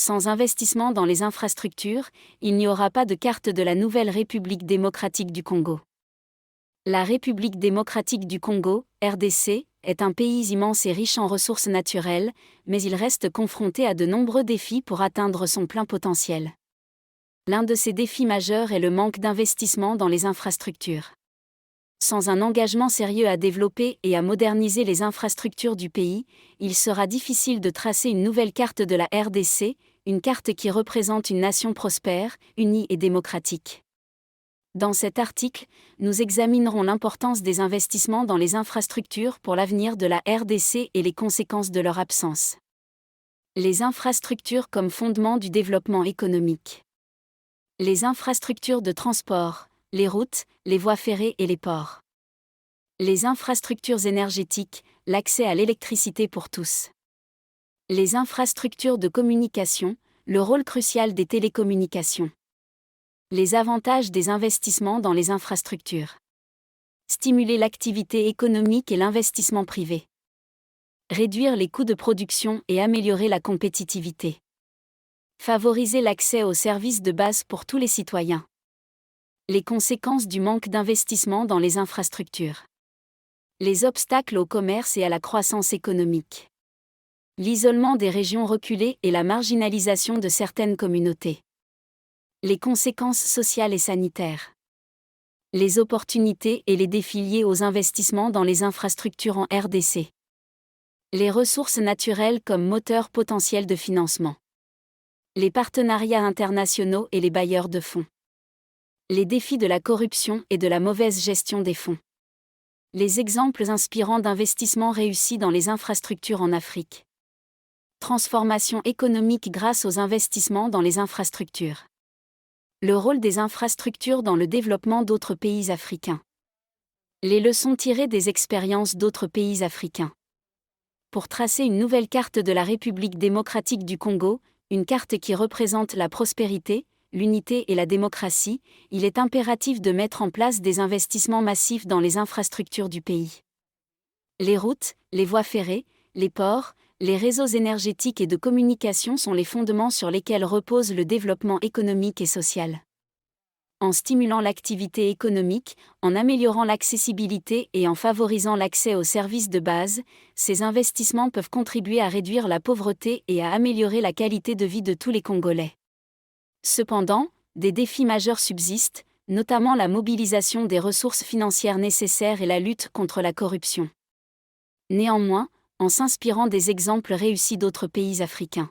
Sans investissement dans les infrastructures, il n'y aura pas de carte de la nouvelle République démocratique du Congo. La République démocratique du Congo, RDC, est un pays immense et riche en ressources naturelles, mais il reste confronté à de nombreux défis pour atteindre son plein potentiel. L'un de ces défis majeurs est le manque d'investissement dans les infrastructures. Sans un engagement sérieux à développer et à moderniser les infrastructures du pays, il sera difficile de tracer une nouvelle carte de la RDC, une carte qui représente une nation prospère, unie et démocratique. Dans cet article, nous examinerons l'importance des investissements dans les infrastructures pour l'avenir de la RDC et les conséquences de leur absence. Les infrastructures comme fondement du développement économique. Les infrastructures de transport, les routes, les voies ferrées et les ports. Les infrastructures énergétiques, l'accès à l'électricité pour tous. Les infrastructures de communication, le rôle crucial des télécommunications. Les avantages des investissements dans les infrastructures. Stimuler l'activité économique et l'investissement privé. Réduire les coûts de production et améliorer la compétitivité. Favoriser l'accès aux services de base pour tous les citoyens. Les conséquences du manque d'investissement dans les infrastructures. Les obstacles au commerce et à la croissance économique. L'isolement des régions reculées et la marginalisation de certaines communautés. Les conséquences sociales et sanitaires. Les opportunités et les défis liés aux investissements dans les infrastructures en RDC. Les ressources naturelles comme moteur potentiel de financement. Les partenariats internationaux et les bailleurs de fonds. Les défis de la corruption et de la mauvaise gestion des fonds. Les exemples inspirants d'investissements réussis dans les infrastructures en Afrique. Transformation économique grâce aux investissements dans les infrastructures. Le rôle des infrastructures dans le développement d'autres pays africains. Les leçons tirées des expériences d'autres pays africains. Pour tracer une nouvelle carte de la République démocratique du Congo, une carte qui représente la prospérité, l'unité et la démocratie, il est impératif de mettre en place des investissements massifs dans les infrastructures du pays. Les routes, les voies ferrées, les ports, les réseaux énergétiques et de communication sont les fondements sur lesquels repose le développement économique et social. En stimulant l'activité économique, en améliorant l'accessibilité et en favorisant l'accès aux services de base, ces investissements peuvent contribuer à réduire la pauvreté et à améliorer la qualité de vie de tous les Congolais. Cependant, des défis majeurs subsistent, notamment la mobilisation des ressources financières nécessaires et la lutte contre la corruption. Néanmoins, en s'inspirant des exemples réussis d'autres pays africains,